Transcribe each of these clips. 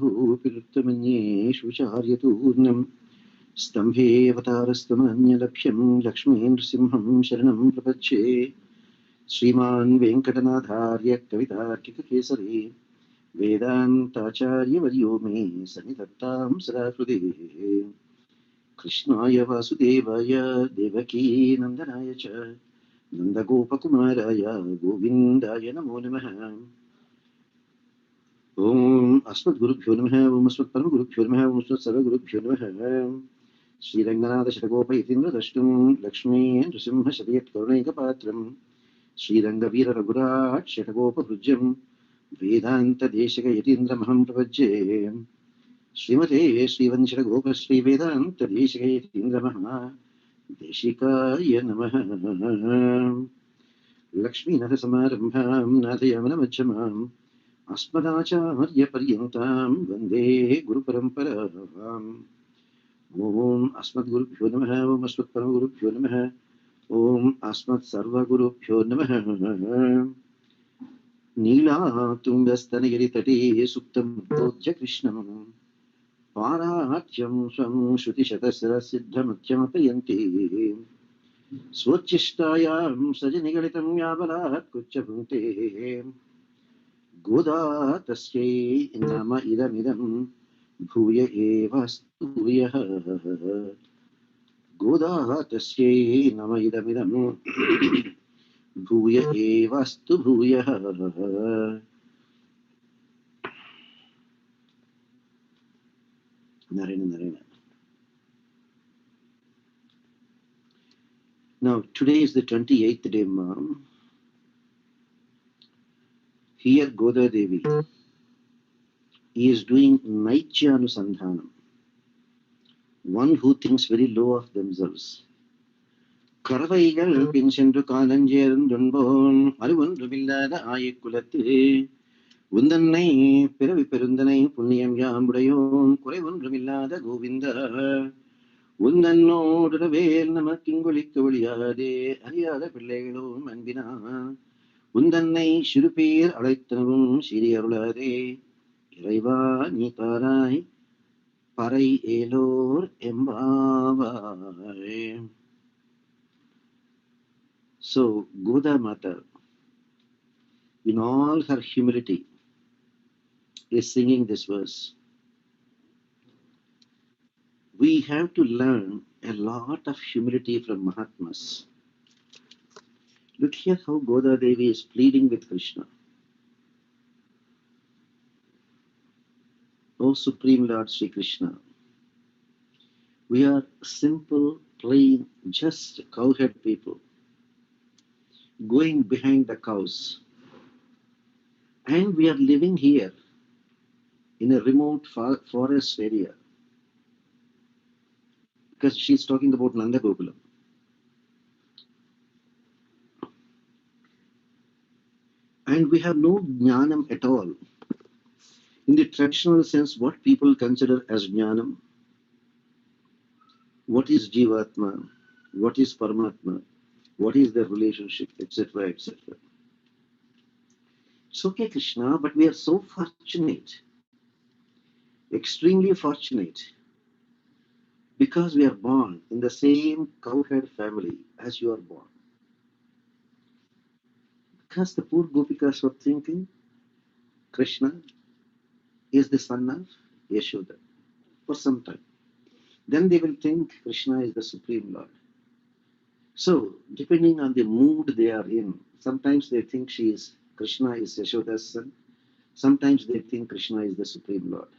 पिरुत्तमन्येषु चार्यतूर्णम् स्तम्भेऽवतारस्तमन्यलक्ष्यं लक्ष्मीं नृसिंहं शरणं प्रपद्ये श्रीमान् वेङ्कटनाथार्य कवितार्किककेसरी वेदान्ताचार्यवर्यो मे सन्निधत्तां सदा हृदि कृष्णाय वासुदेवाय देवकी नन्दनाय च नन्दगोपकुमाराय गोविन्दाय नमो नमः। ओम अस्मद्गुरुभ्यो नमः। ओम अस्मत्परमगुरुभ्यो नमः। ओम अस्मत्सर्वगुरुभ्यो नमः। श्रीरङ्गनाथ षडगोपयतीन्द्रद्रष्टुं लक्ष्मी नृसिंहशतयत्करुणैकपात्रं श्रीरङ्गवीर रघुराट् षडगोपभुज्यं वेदान्तदेशिकयतीन्द्रमहं प्रपद्ये श्रीमते श्रीवंशडगोप श्रीवेदान्तदेशिकयतीन्द्रमः देशिकाय नमः। लक्ष्मीनरसमारम्भां नाथयामनमध्यमाम् अस्मदाचार्यपर्यन्तां वन्दे गुरुपरम्पराम्। ओम अस्मद्गुरुभ्यो नमः। ओम अस्मत्परमगुरुभ्यो नमः। ओम अस्मत्सर्वगुरुभ्यो नमः। नीलातुङ्गस्तनगिरितटे सुप्तमुद्बोध्य कृष्णं पारात्यं स्वं श्रुतिशतशिरसिद्धमध्यमपयन्ति स्वोच्छिष्टायां सजनिगलितं याबलात् कुच्चभुङ्क्ते गोदा तस्यै नम इदमिदं भूय एवास्तु भूयः। गोदा तस्यै नम इदमिदं भूय एवास्तु भूयः। Narayana, Narayana. Now today is the 28th day, ma'am. Here Goda Devi is doing Naitya Anusandhanam. One who thinks very low of themselves. கறவைகள் பின் சென்று காலஞ்சேர்ந்துன்போன் அறிவொன்றுமில்லாத ஆயக்குலத்து உந்தன்னை பிறவி பெருந்தனை புண்ணியம் யாம்புடையோம் குறைவொன்றுமில்லாத கோவிந்த உந்தன்னோடுவேல் நமக்கிங்கொழிக்க ஒழியாதே அறியாத பிள்ளைகளும் அன்பினா உந்தன்னை சிறுபேர் அழைத்தனவும் சிறி அருளாதே இறைவா நீ பாராய் பறை ஏலோர் எம்பாவாய். So Goda Mata, in all her humility, is singing this verse. We have to learn a lot of humility from Mahatmas. Look here how Goda Devi is pleading with Krishna. O Supreme Lord Sri Krishna, we are simple, plain, just cowherd people going behind the cows. And we are living here in a remote forest area. Because she's talking about Nanda Gokulam. And we have no jnanam at all. In the traditional sense, what people consider as jnanam, what is Jivatma, what is Paramatma, what is their relationship, etc., etc. It's okay, Krishna, but we are so fortunate, extremely fortunate, because we are born in the same cowherd family as you are born. Because the poor Gopikas were thinking Krishna is the son of Yashoda for some time. Then they will think Krishna is the Supreme Lord. So, depending on the mood they are in, sometimes they think Krishna is Yashoda's son. Sometimes they think Krishna is the Supreme Lord.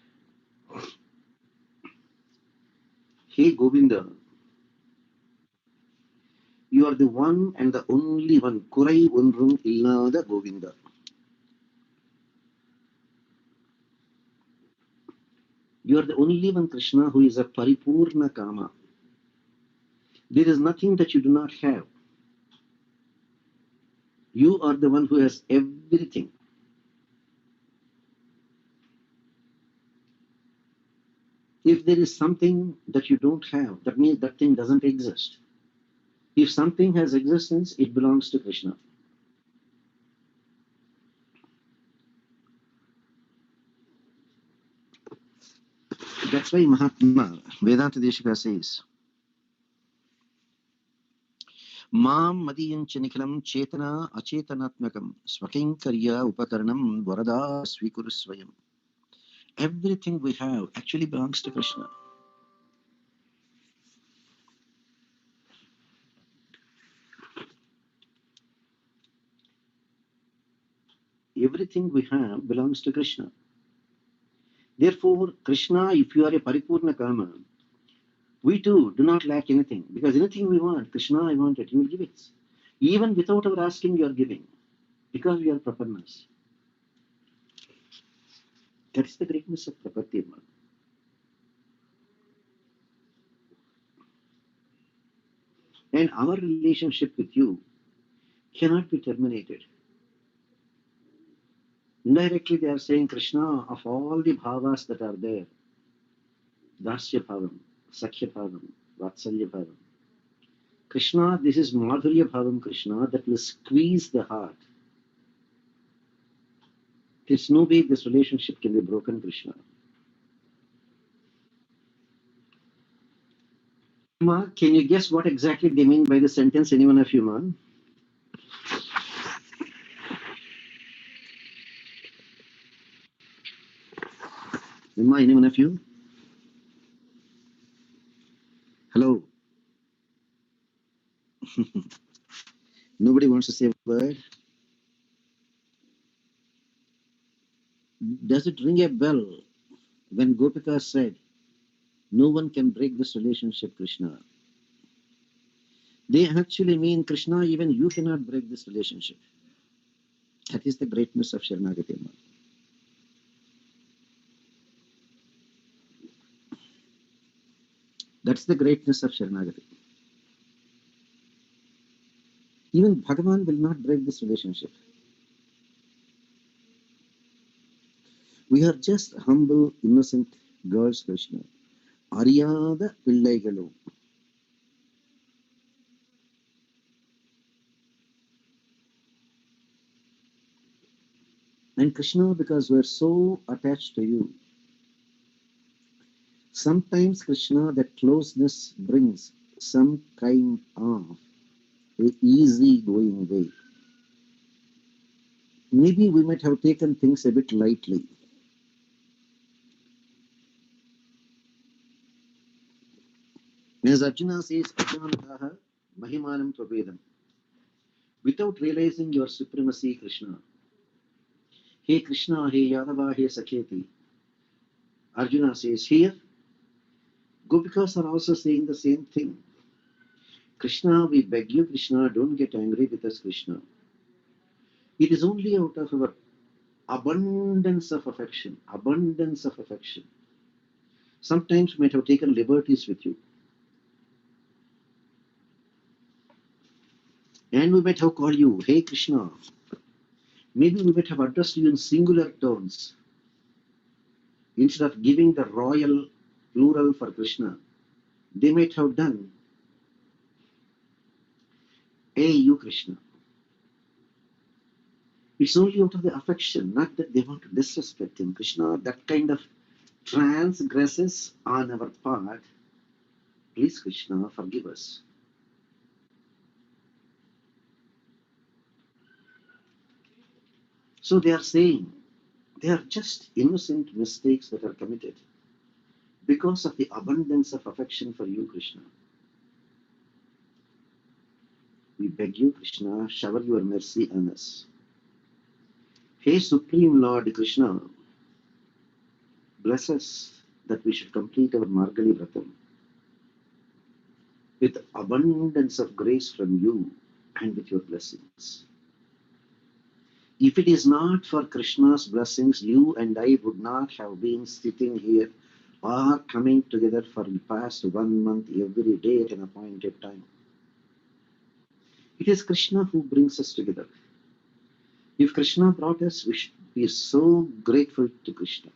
Hey Govinda, you are the one and the only one, Kurai Undrum Illada Govinda. You are the only one, Krishna, who is a Paripurna Kama. There is nothing that you do not have. You are the one who has everything. If there is something that you don't have, that means that thing doesn't exist. If something has existence, it belongs to Krishna. That's why Mahatma, Vedanta Desika says, Mam Madiyancha Nikhilam Chetana Achetanatmakam Swakinkarya Upakaranam Varada Swikurusvayam. Everything we have actually belongs to Krishna. Everything we have belongs to Krishna. Therefore, Krishna, if you are a Paripurna Kama, we too do not lack anything. Because anything we want, Krishna, I want it, you will give it. Even without our asking, you are giving. Because we are Prapannas. That is the greatness of Prapatti. And our relationship with you cannot be terminated. Indirectly, they are saying, Krishna, of all the bhavas that are there, Dasya Bhavam, Sakhya Bhavam, Vatsalya Bhavam, Krishna, this is Madhurya Bhavam, Krishna, that will squeeze the heart. There's no way this relationship can be broken, Krishna. Ma, can you guess what exactly they mean by the sentence? Any one of you, ma? Ma, any one of you? Hello? Nobody wants to say a word? Does it ring a bell when Gopika said, no one can break this relationship, Krishna? They actually mean, Krishna, even you cannot break this relationship. That is the greatness of Sharanagati. That's the greatness of Sharanagati. Even Bhagavan will not break this relationship. We are just humble, innocent girls, Krishna. Ariyada Pillaigalu. And Krishna, because we are so attached to you, sometimes, Krishna, that closeness brings some kind of an easy going way. Maybe we might have taken things a bit lightly. As Arjuna says, Ajnanataha Mahimanam Pravedam. Without realizing your supremacy, Krishna. Hey Krishna, hey Yadava, hey Sakheti. Arjuna says here, Gopikas are also saying the same thing. Krishna, we beg you, Krishna, don't get angry with us, Krishna. It is only out of our abundance of affection. Sometimes we might have taken liberties with you. And we might have called you, hey Krishna. Maybe we might have addressed you in singular tones. Instead of giving the royal plural for Krishna, they might have done, hey you Krishna. It's only out of the affection, not that they want to disrespect him. Krishna, that kind of transgresses on our part. Please, Krishna, forgive us. So they are saying, they are just innocent mistakes that are committed because of the abundance of affection for you, Krishna. We beg you, Krishna, shower your mercy on us. Hey, Supreme Lord Krishna, bless us that we should complete our Margali Vratam with abundance of grace from you and with your blessings. If it is not for Krishna's blessings, you and I would not have been sitting here or coming together for the past 1 month every day at an appointed time. It is Krishna who brings us together. If Krishna brought us, we should be so grateful to Krishna.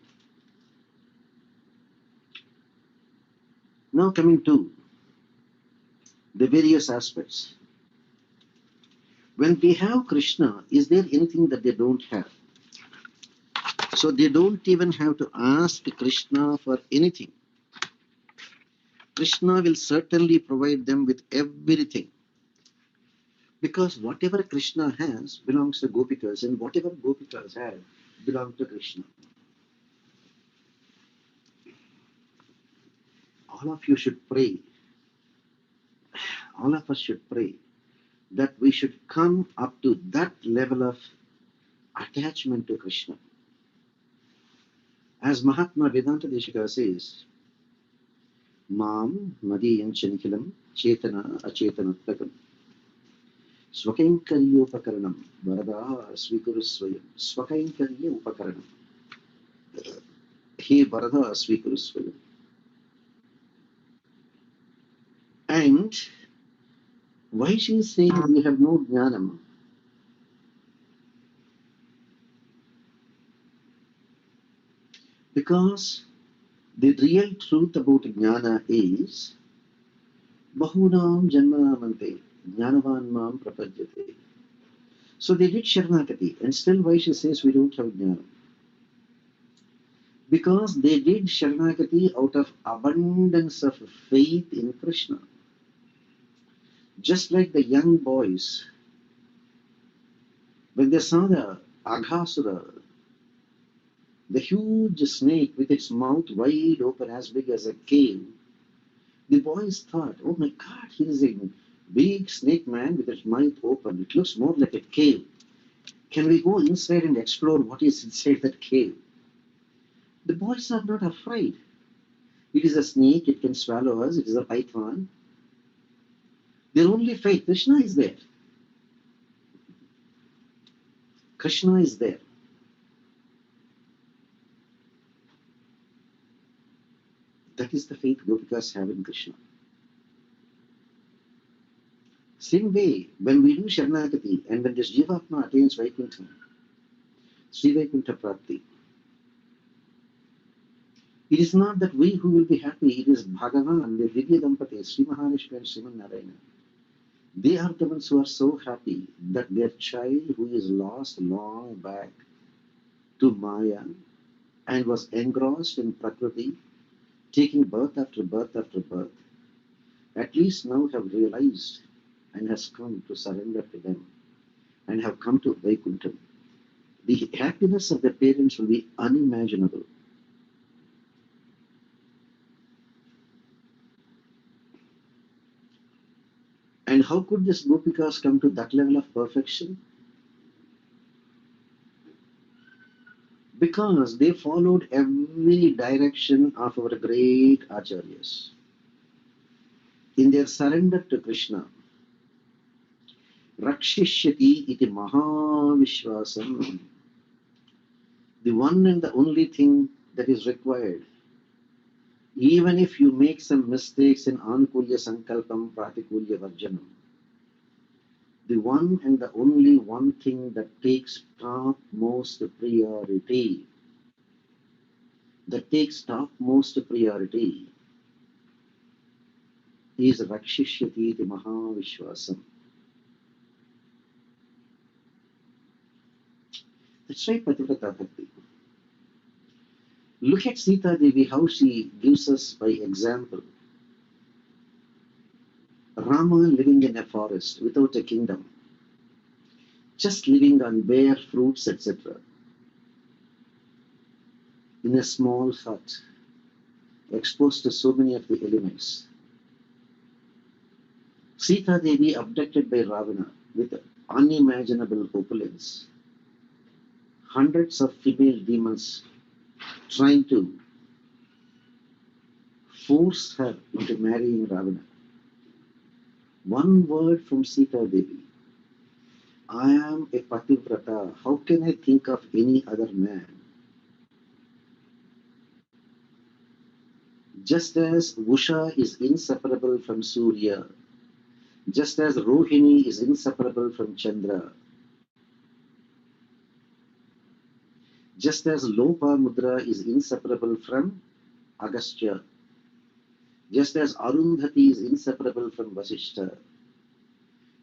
Now coming to the various aspects. When we have Krishna, is there anything that they don't have? So they don't even have to ask Krishna for anything. Krishna will certainly provide them with everything. Because whatever Krishna has belongs to Gopikas, and whatever Gopikas have belongs to Krishna. All of you should pray, all of us should pray that we should come up to that level of attachment to Krishna. As Mahatma Vedanta Desika says, Mam Madiyam Chanikilam Chetana Achetanatlakam Swakainkaryoupakaranam Varada Svikurusvayam Swakainkaryoupakarana He Varada Svikurusvayam. And why she is saying we have no jnanam? Because the real truth about jnana is Bahunam Janmanamante Jnanavan Mam Prapajyate. So they did Sharanagati, and still why she says we don't have jnana? Because they did Sharanagati out of abundance of faith in Krishna. Just like the young boys, when they saw the Aghasura, the huge snake with its mouth wide open as big as a cave, the boys thought, oh my God, here is a big snake man with its mouth open. It looks more like a cave. Can we go inside and explore what is inside that cave? The boys are not afraid. It is a snake, it can swallow us, it is a python. Their only faith, Krishna is there. Krishna is there. That is the faith Gopikas have in Krishna. Same way, when we do Sharanagati and when this Jivatma attains Vaikuntha, Sri Vaikuntha Prapti, it is not that we who will be happy, it is Bhagavan, the Divya Dampati, Sri Mahalakshmi and Sriman Narayana. They are the ones who are so happy that their child who is lost long back to Maya and was engrossed in Prakriti, taking birth after birth after birth, at least now have realized and has come to surrender to them and have come to Vaikuntha. The happiness of the parents will be unimaginable. And how could these Gopikas come to that level of perfection? Because they followed every direction of our great Acharyas. In their surrender to Krishna, Rakshishyati iti Mahavishwasam, the one and the only thing that is required, even if you make some mistakes in Anukulya Sankalpam Pratikulya Varjanam, the one and the only one thing that takes topmost priority, is Rakshishyati iti Mahavishwasam. That's why Pativrata Bhakti. Look at Sita Devi, how she gives us by example. Rama living in a forest without a kingdom, just living on bare fruits, etc. In a small hut, exposed to so many of the elements. Sita Devi abducted by Ravana with unimaginable opulence. Hundreds of female demons trying to force her into marrying Ravana. One word from Sita Devi, I am a Pativrata, how can I think of any other man? Just as Usha is inseparable from Surya, just as Rohini is inseparable from Chandra, just as Lopamudra is inseparable from Agastya, just as Arundhati is inseparable from Vasishta.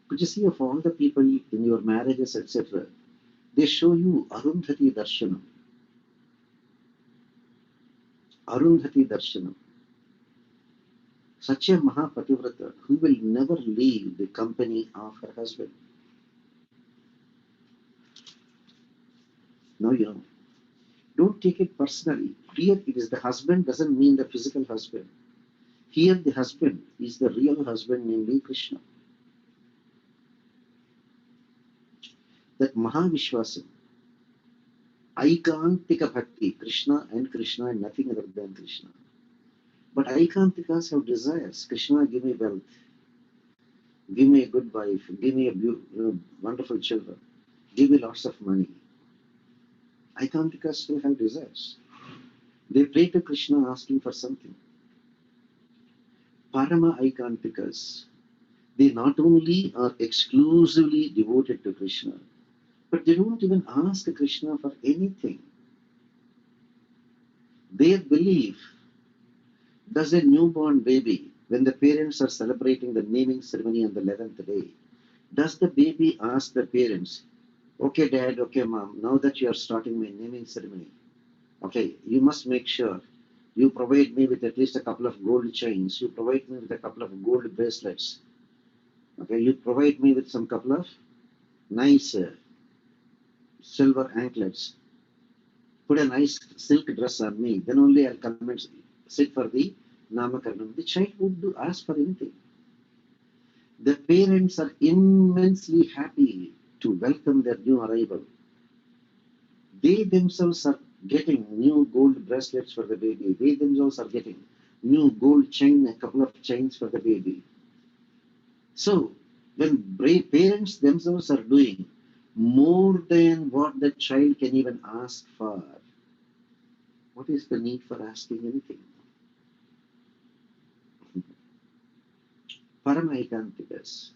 Could you see of all the people in your marriages, etc., they show you Arundhati Darshanam. Arundhati Darshanam. Such a Mahapativrata who will never leave the company of her husband. Now you know. Don't take it personally. Here it is the husband doesn't mean the physical husband. Here the husband is the real husband, namely Krishna. That Mahavishwasam, Aikantika Bhakti, Krishna and nothing other than Krishna. But Aikantikas have desires. Krishna, give me wealth, give me a good wife, give me a wonderful children, give me lots of money. Aikantikas still have desires. They pray to Krishna asking for something. Parama Aikantikas, they not only are exclusively devoted to Krishna, but they don't even ask Krishna for anything. Their belief, does a newborn baby, when the parents are celebrating the naming ceremony on the 11th day, does the baby ask the parents, okay dad, okay mom, now that you are starting my naming ceremony, okay, you must make sure you provide me with at least a couple of gold chains, you provide me with a couple of gold bracelets, okay, you provide me with some couple of nice silver anklets, put a nice silk dress on me, then only I'll come and sit for the Namakaranam. The child would ask for anything. The parents are immensely happy to welcome their new arrival. They themselves are getting new gold bracelets for the baby. They themselves are getting new gold chain, a couple of chains for the baby. So, when parents themselves are doing more than what the child can even ask for, what is the need for asking anything? Paramaikantikas.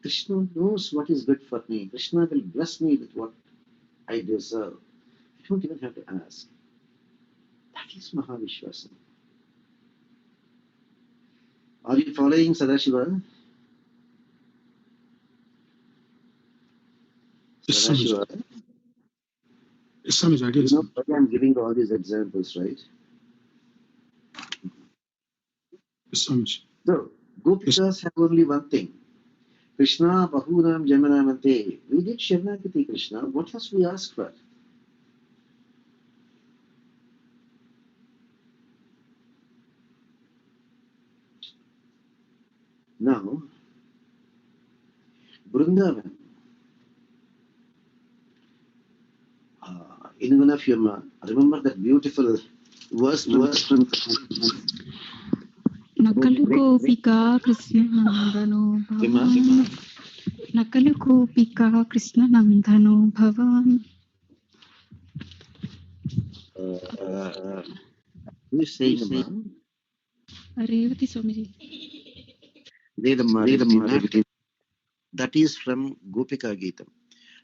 Krishna knows what is good for me. Krishna will bless me with what I deserve. I don't even have to ask. That is Mahavishwasam. Are you following Sadashiva? Yes, Sadashiva. Yes, Swamiji, I get it. You know why I'm giving all these examples, right? Yes, Swamiji. So, Gopikas have only one thing. Krishna Bahunam Jamanamante. We did Sharanagati Krishna. What else we ask for? Now, Vrindavan. In one of you remember that beautiful verse from Nakalu Gopika Krishna Nandano Bhavan. Nakalu Gopika Krishna Nandano Bhavan. who is saying Amma? Revati Swamiji. Vedamma. That is from Gopika Geetam.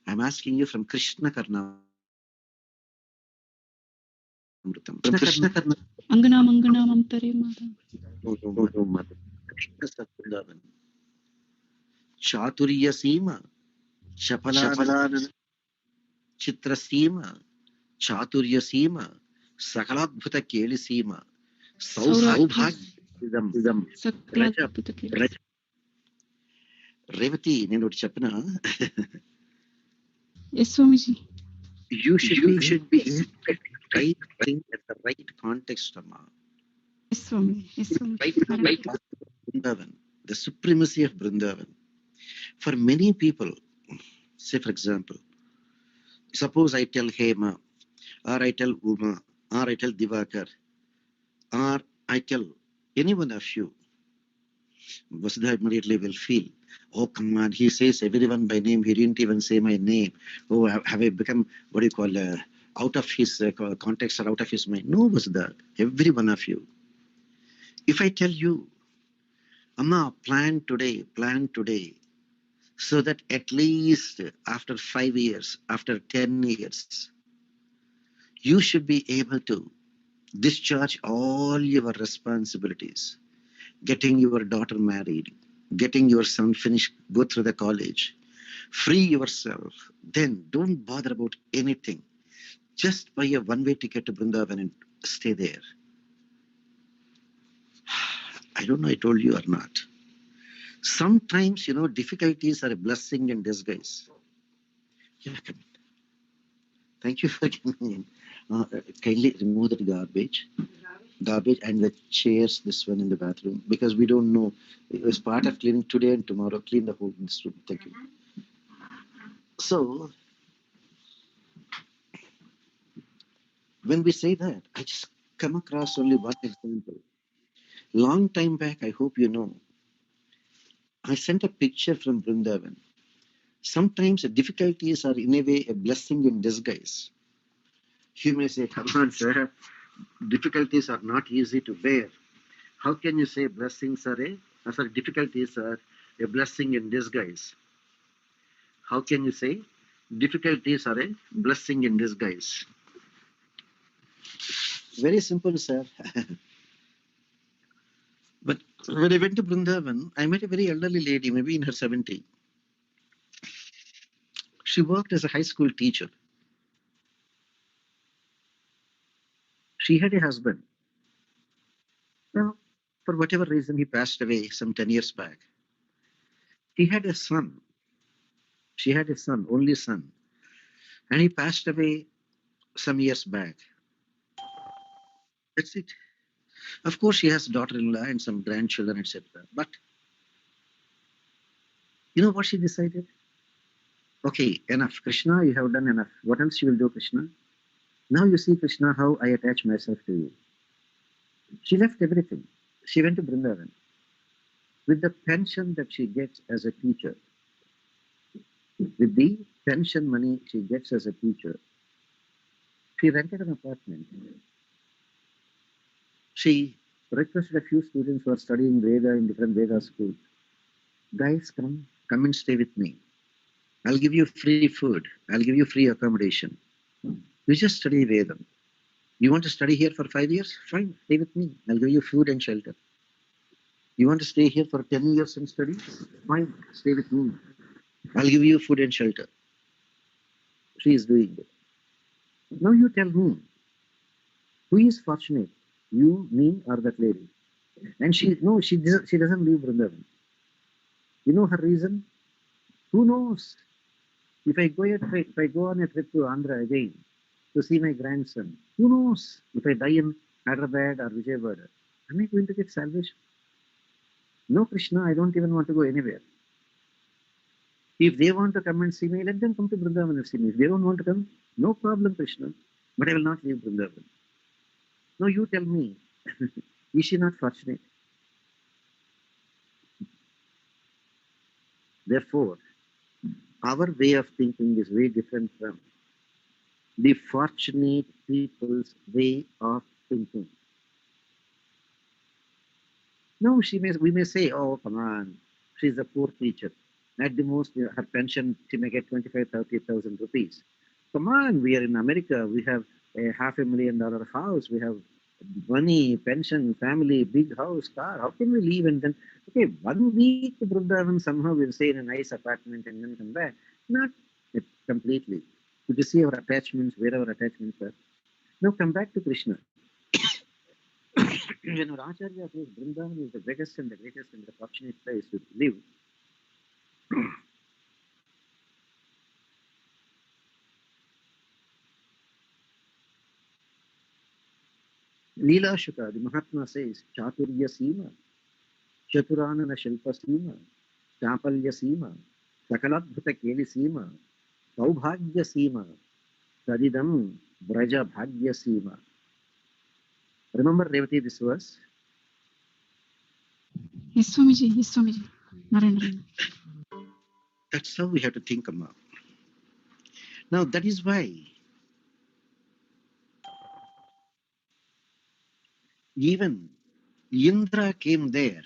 I'm asking you from Krishna Karnamritam. From Krishna Karnamritam. Angana Mangana Mamtare Mata. Krishna Vrindavan. Chaturya Sima. Chapalana. Chitra Sima. Chaturya Sima. Sakaladbhuta Keli Sima. Saubhagyam. Revati, నేను ఒకటి చెప్పనా? Yes, Swamiji. You should be right thing at the right context, Amma. Yes, Swamiji. Yes, Right. Vrindavan, the supremacy of Vrindavan. For many people, say for example, suppose I tell Hema, or I tell Uma, or I tell Divakar, or I tell any one of you, Vasudha immediately will feel, oh come on, he says everyone by name, he didn't even say my name. Oh, have I become, what do you call, out of his context or out of his mind? No, Vasudha, every one of you. If I tell you, Amma, plan today, so that at least after 5 years, after 10 years, you should be able to discharge all your responsibilities, getting your daughter married, getting your son finished, go through the college, free yourself, then don't bother about anything. Just buy a one-way ticket to Vrindavan and stay there. I don't know I told you or not. Sometimes, difficulties are a blessing in disguise. Yeah, come in. Thank you for coming in. Kindly remove that garbage and the chairs, this one in the bathroom, because we don't know. It was part of cleaning today and tomorrow. Clean the whole this room. Thank you. So, when we say that, I just come across only one example. Long time back, I hope you know, I sent a picture from Vrindavan. Sometimes the difficulties are in a way a blessing in disguise. You may say, come on, sir, difficulties are not easy to bear. How can you say difficulties are a blessing in disguise? How can you say difficulties are a blessing in disguise? Very simple, sir. But when I went to Vrindavan, I met a very elderly lady, maybe in her 70s. She worked as a high school teacher. She had a husband. Well, for whatever reason, he passed away some 10 years back. He had a son. She had a son, only son. And he passed away some years back. That's it. Of course, she has daughter-in-law and some grandchildren, etc. But you know what she decided? Okay, enough. Krishna, you have done enough. What else you will do, Krishna? Now you see, Krishna, how I attach myself to you. She left everything. She went to Vrindavan. With the pension that she gets as a teacher, with the pension money she gets as a teacher, she rented an apartment. She requested a few students who are studying Veda in different Veda schools. Guys, come and stay with me. I'll give you free food. I'll give you free accommodation. You just study Vedam. You want to study here for 5 years? Fine, stay with me. I'll give you food and shelter. You want to stay here for 10 years and study? Fine, stay with me. I'll give you food and shelter. She is doing it. Now you tell me, who is fortunate? You, me, or that lady? And she doesn't leave Vrindavan. You know her reason? Who knows? If I go on a trip to Andhra again to see my grandson, who knows? If I die in Hyderabad or Vijayawada, am I going to get salvation? No, Krishna, I don't even want to go anywhere. If they want to come and see me, let them come to Vrindavan and see me. If they don't want to come, no problem, Krishna. But I will not leave Vrindavan. Now you tell me, is she not fortunate? Therefore, our way of thinking is very different from the fortunate people's way of thinking. No, we may say, oh, come on, she's a poor teacher. At the most, her pension, she may get 25,000, 30,000 rupees. Come on, we are in America. We have a $500,000 house. We have money, pension, family, big house, car. How can we leave and then, okay, 1 week to Vrindavan, somehow we'll stay in a nice apartment and then come back? Not completely. To see our attachments, where our attachments are. Now come back to Krishna. When our Acharya says Vrindavan is the biggest and the greatest and the fortunate place to live, Leela Shuka, the Mahatma says, Chaturya Sima, Chaturanana Shilpa Sima, Chapalya Sima, Sakaladbhuta Keli Sima, Saubhagya Sima, Sadidam Braja Bhagya Sima. Remember, Revati, this verse? Yes, Swamiji. Yes, Swamiji. Narayana. That's how we have to think about. Now, that is why even Indra came there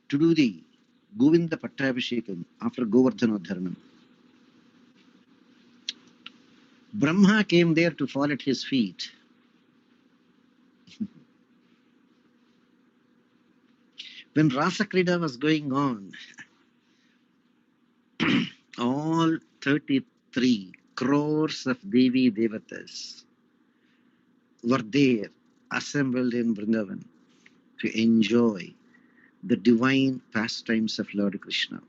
to do the Govinda Pattabhishekam after Govardhanodharanam. Brahma came there to fall at his feet. When Rasa Krida was going on, all 33 crores of Devi Devatas were there, assembled in Vrindavan to enjoy the divine pastimes of Lord Krishna.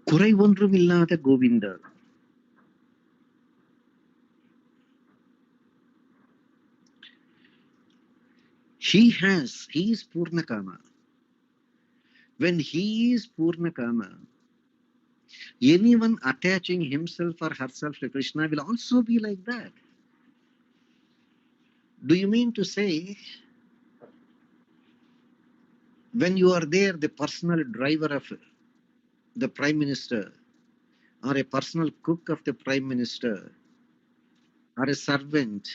குறைவொன்றுமில்லாத Govinda. He is Purnakama. When he is Purnakama, anyone attaching himself or herself to Krishna will also be like that. Do you mean to say, when you are there, the personal driver of the Prime Minister, or a personal cook of the Prime Minister, or a servant,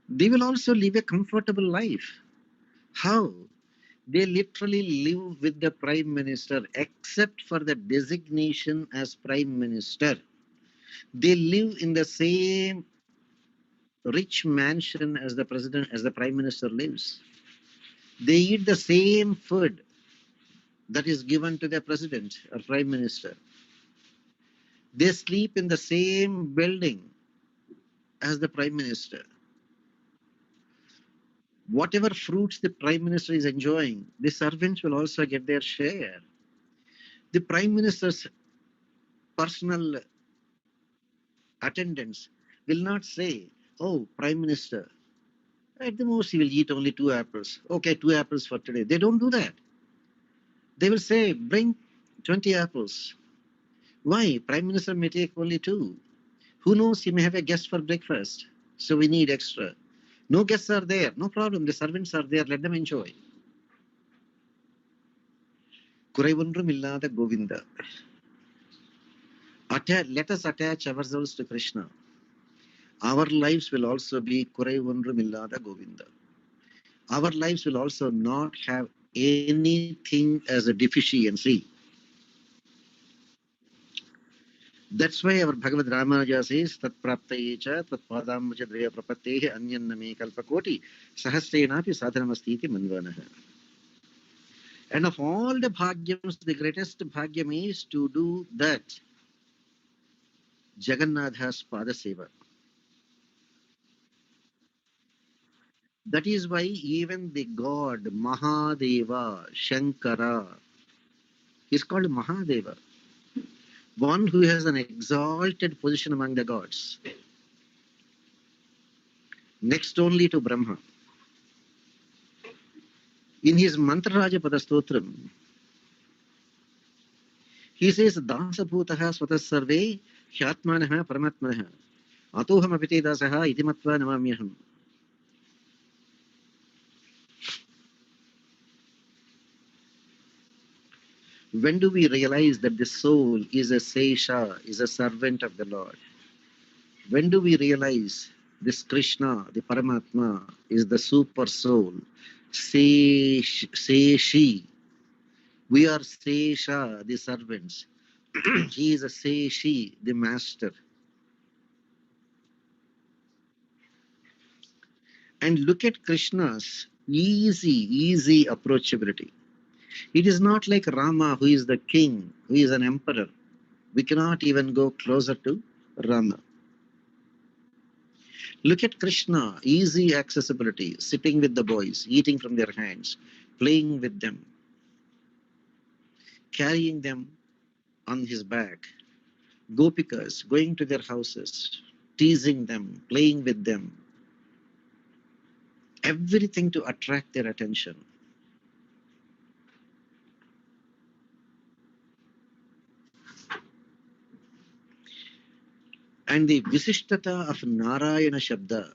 they will also live a comfortable life? How? They literally live with the Prime Minister, except for the designation as Prime Minister. They live in the same rich mansion as the President, as the Prime Minister lives. They eat the same food that is given to the President or Prime Minister. They sleep in the same building as the Prime Minister. Whatever fruits the Prime Minister is enjoying, the servants will also get their share. The Prime Minister's personal attendants will not say, "Oh, Prime Minister, at the most he will eat only 2 apples. Okay, 2 apples for today." They don't do that. They will say, "Bring 20 apples." Why? Prime Minister may take only 2. Who knows, he may have a guest for breakfast. So we need extra. No guests are there. No problem. The servants are there. Let them enjoy. Kuraivondrumillada Govinda. Let us attach ourselves to Krishna. Our lives will also be Kuraivondrumillada Govinda. Our lives will also not have anything as a deficiency. That's why our Bhagavad Ramanuja says, Tat praptayecha, tat padamvaja draya prapatehe anyanname kalpakoti, sahasrenapi sadhanamastiti manvanaha. And of all the bhagyams, the greatest bhagyam is to do that Jagannatha's pada seva. That is why even the god Mahadeva, Shankara, is called Mahadeva. One who has an exalted position among the gods, next only to Brahma. In his Mantra Raja Padastotram, he says, Dasabhutaha swatas sarve hyatmanaha paramatmanaha atoham apite dasaha itimatva namamyaham. When do we realize that the soul is a Sesha, is a servant of the Lord? When do we realize this Krishna, the Paramatma, is the super soul? Seshi. We are Sesha, the servants. He is a Seshi, the master. And look at Krishna's easy approachability. It is not like Rama, who is the king, who is an emperor. We cannot even go closer to Rama. Look at Krishna, easy accessibility, sitting with the boys, eating from their hands, playing with them, carrying them on his back. Gopikas, going to their houses, teasing them, playing with them. Everything to attract their attention. And the Visishtata of Narayana Shabda,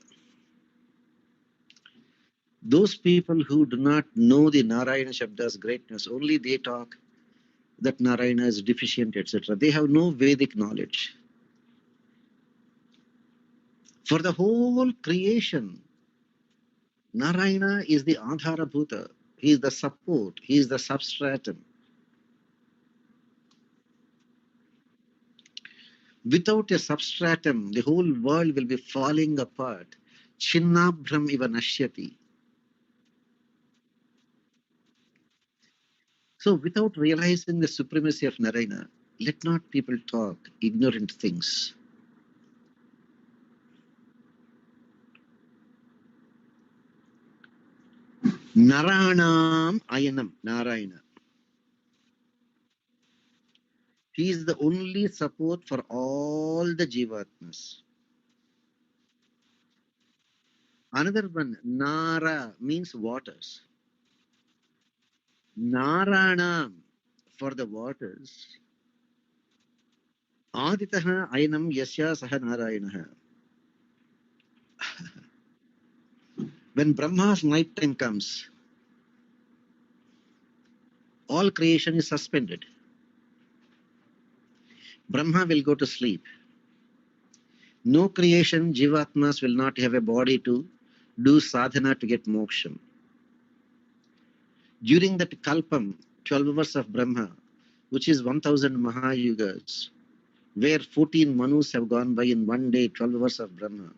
those people who do not know the Narayana Shabda's greatness, only they talk that Narayana is deficient, etc. They have no Vedic knowledge. For the whole creation, Narayana is the Adharabhuta. He is the support. He is the substratum. Without a substratum, the whole world will be falling apart. Chinnabhram iva nashyati. So without realizing the supremacy of Narayana, let not people talk ignorant things. Naranam Ayanam, Narayana. He is the only support for all the Jivatmas. Another one, Nara means waters. Naranam for the waters. Aditaha Ayanam Yasya Saha Narayanaha. When Brahma's night time comes, all creation is suspended. Brahma will go to sleep. No creation, Jivatmas will not have a body to do sadhana to get moksha. During that kalpam, 12 hours of Brahma, which is 1000 Mahayugas, where 14 Manus have gone by in one day, 12 hours of Brahma,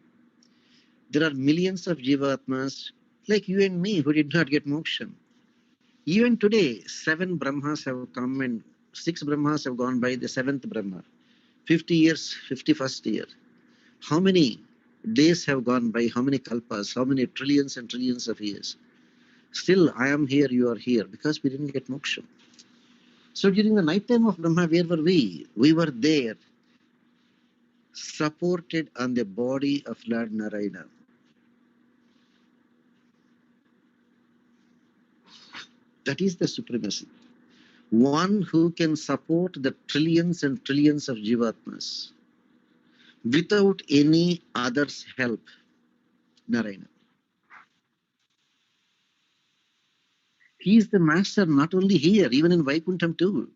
there are millions of Jivatmas like you and me who did not get moksha. Even today, 7 Brahmas have come and 6 Brahmas have gone by the 7th Brahma. 50 years, 51st year. How many days have gone by? How many kalpas? How many trillions and trillions of years? Still, I am here, you are here, because we didn't get moksha. So during the night time of Brahma, where were we? We were there, supported on the body of Lord Narayana. That is the supremacy. One who can support the trillions and trillions of Jivatmas without any other's help, Narayana. He is the master not only here, even in Vaikuntham too.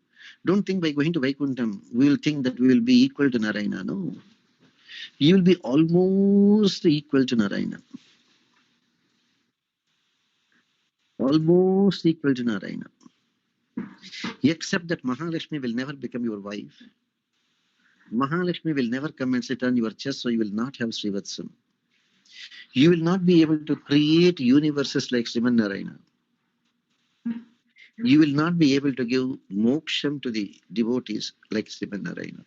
Don't think by going to Vaikuntham, we will think that we will be equal to Narayana. No. You will be almost equal to Narayana. Almost equal to Narayana. Except that Mahalakshmi will never become your wife. Mahalakshmi will never come and sit on your chest, so you will not have Srivatsam. You will not be able to create universes like Sriman Narayana. You will not be able to give moksham to the devotees like Sriman Narayana.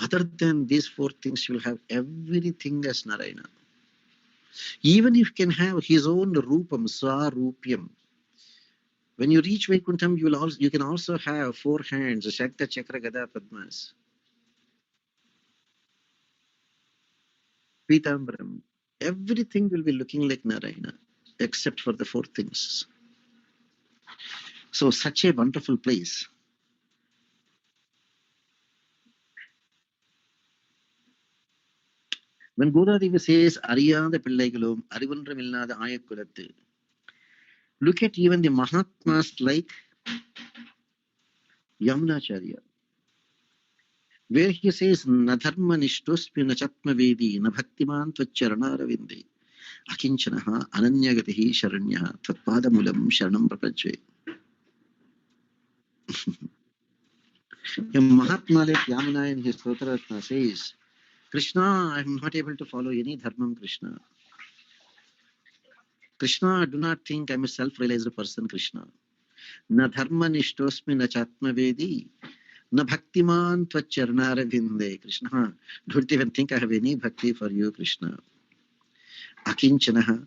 Other than these 4 things, you will have everything as Narayana. Even if you can have his own Rupam, Sarupyam. When you reach Vaikuntham, you can also have 4 hands, Shakta, Chakra, Gada, Padmas, Pitambaram. Everything will be looking like Narayana, except for the 4 things. So such a wonderful place. When Godadevi says, Ariyada Pillaigalum, Arivandramillada Ayakulathu, look at even the Mahatmas like Yamunacharya, where he says, Nadharma Nishtospi Nachatma Vedi, Nabhaktiman Tvacharanaravindi, Akinchanaha, Ananyagatihi Sharanyaha, Tatpadamulam Sharanam Prapajve. A Mahatma like Yamuna in his Stotaratna says, Krishna, I am not able to follow any dharmam, Krishna. Krishna, do not think I am a self-realized person, Krishna. Na dharma nishtosmi na chatma vedi, na bhaktiman tvacharnaravinde. Krishna, don't even think I have any bhakti for you, Krishna. Akinchanaha,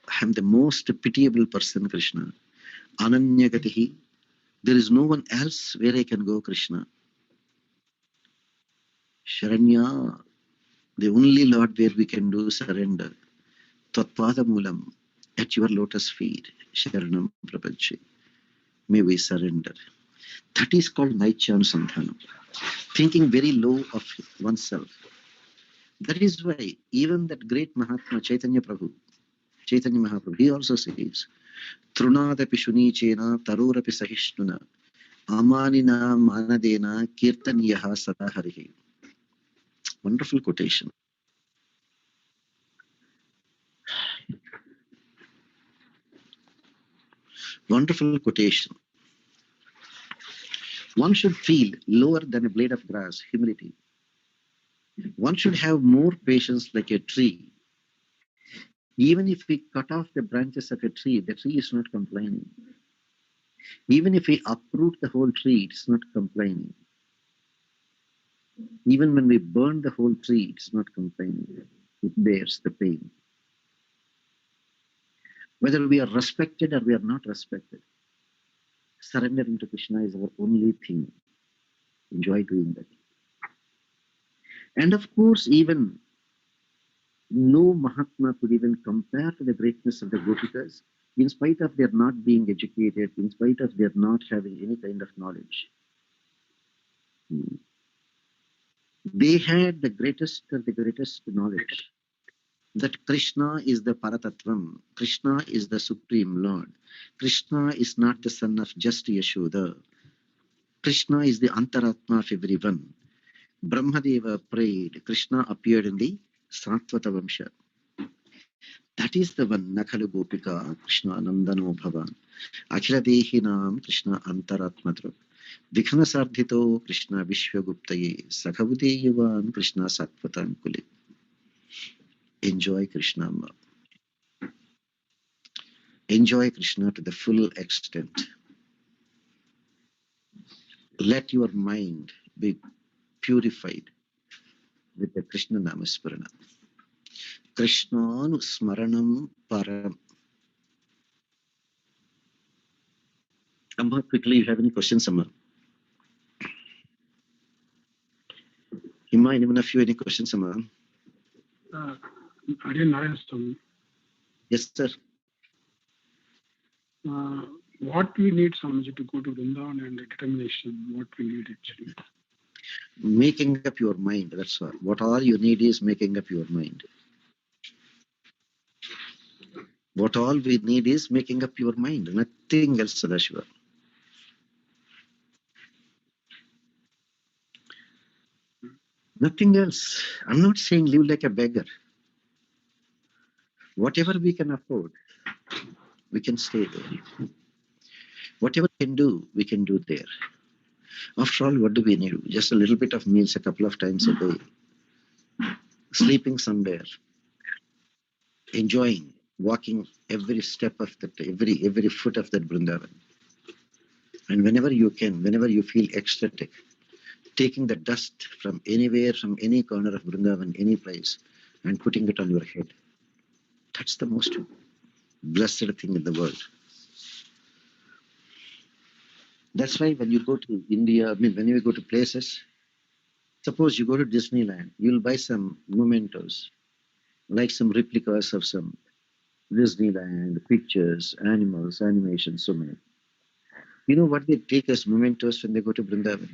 I am the most pitiable person, Krishna. Ananyagatihi, there is no one else where I can go, Krishna. Sharanya, the only Lord where we can do surrender. Tatpadamulam, at your lotus feet, Sharanam Prapajye. May we surrender. That is called Naichyanusandhanam. Thinking very low of oneself. That is why even that great Mahatma Chaitanya Mahaprabhu, he also says, Trunadapi Shunichena Tarurapi Sahishnuna Amanina Manadena Kirtaniyaha Sadaharihi. Wonderful quotation. Wonderful quotation. One should feel lower than a blade of grass, humility. One should have more patience like a tree. Even if we cut off the branches of a tree, the tree is not complaining. Even if we uproot the whole tree, it's not complaining. Even when we burn the whole tree, it's not complaining. It bears the pain. Whether we are respected or we are not respected, surrendering to Krishna is our only thing. Enjoy doing that. And of course, even no Mahatma could even compare to the greatness of the Gopikas, in spite of their not being educated, in spite of their not having any kind of knowledge. They had the greatest knowledge that Krishna is the Paratattvam, Krishna is the Supreme Lord, Krishna is not the son of just Yashoda, Krishna is the Antaratma of everyone. Brahmadeva prayed, Krishna appeared in the Satvata Vamsha. That is the one, Nakhalu Gopika, Krishna Nandano Bhavan, Akhiradehinam, Krishna Antaratmadru, Vikhanasardhito, Krishna Vishwaguptaye, Sakhavudeyavan, Krishna Satvatankuli. Enjoy Krishna. Enjoy Krishna to the full extent. Let your mind be purified with the Krishna Namasmarana. Krishnanu Smaranam Param. Amma, quickly, you have any questions, Amma? Hima, anyone of you any questions, Amma? Narayana Swami. Yes, sir. What we need, Swamiji, to go to Vrindavan and the determination, what we need actually? Making up your mind, that's all. What all you need is making up your mind. What all we need is making up your mind. Nothing else, Sadashiva. Nothing else. I'm not saying live like a beggar. Whatever we can afford, we can stay there. Whatever we can do there. After all, what do we need? Just a little bit of meals a couple of times a day. Sleeping somewhere. Enjoying, walking every step of that, every foot of that Vrindavan. And whenever you can, whenever you feel ecstatic, taking the dust from anywhere, from any corner of Vrindavan, any place, and putting it on your head. That's the most blessed thing in the world. That's why when you go to India, when you go to places, suppose you go to Disneyland, you'll buy some mementos, like some replicas of some Disneyland, pictures, animals, animations, so many. You know what they take as mementos when they go to Vrindavan?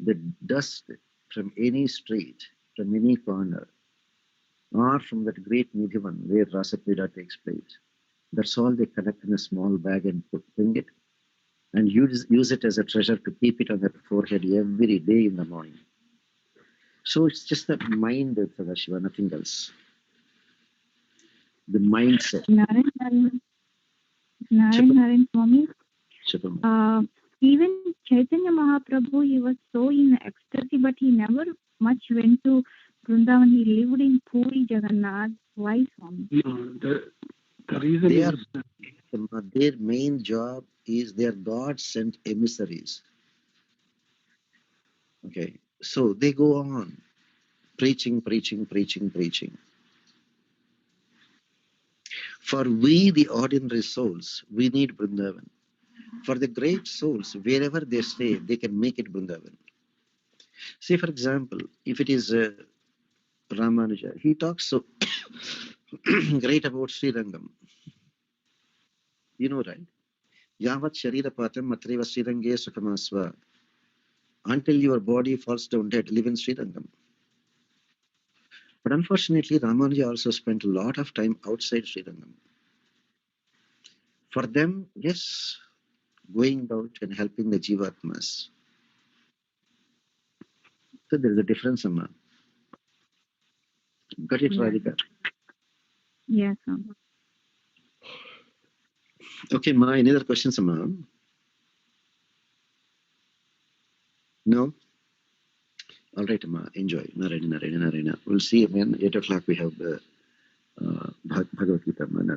The dust from any street, from any corner, or from that great Nidhivan where Rasakrida takes place. That's all they collect in a small bag and bring it, and use it as a treasure to keep it on their forehead every day in the morning. So it's just the mind, Sadashiva, nothing else. The mindset. Narayana Swami. Chapama. Even Chaitanya Mahaprabhu, he was so in ecstasy, but he never much went to Vrindavan. He lived in Puri, Jagannath. Why, Swami? No, the reason is their main job is they are God-sent emissaries. Okay, so they go on preaching. For we, the ordinary souls, we need Vrindavan. For the great souls, wherever they stay, they can make it Vrindavan. Say, for example, if it is Ramanuja, he talks so great about Sri Rangam. You know, right? Yavat Sharira Patam Matreva Sri Range Sukhamasva. Until your body falls down dead, live in Sri Rangam. But unfortunately, Ramanuja also spent a lot of time outside Sri Rangam. For them, yes, going out and helping the Jivatmas. So there is a difference, Amma. Got it, Radhika? Yes, Swami. Okay, Ma, any other questions, Amma? No? All right, Amma, enjoy. Narayana. We'll see again. 8 o'clock we have the Bhagavad Gita, Narayana.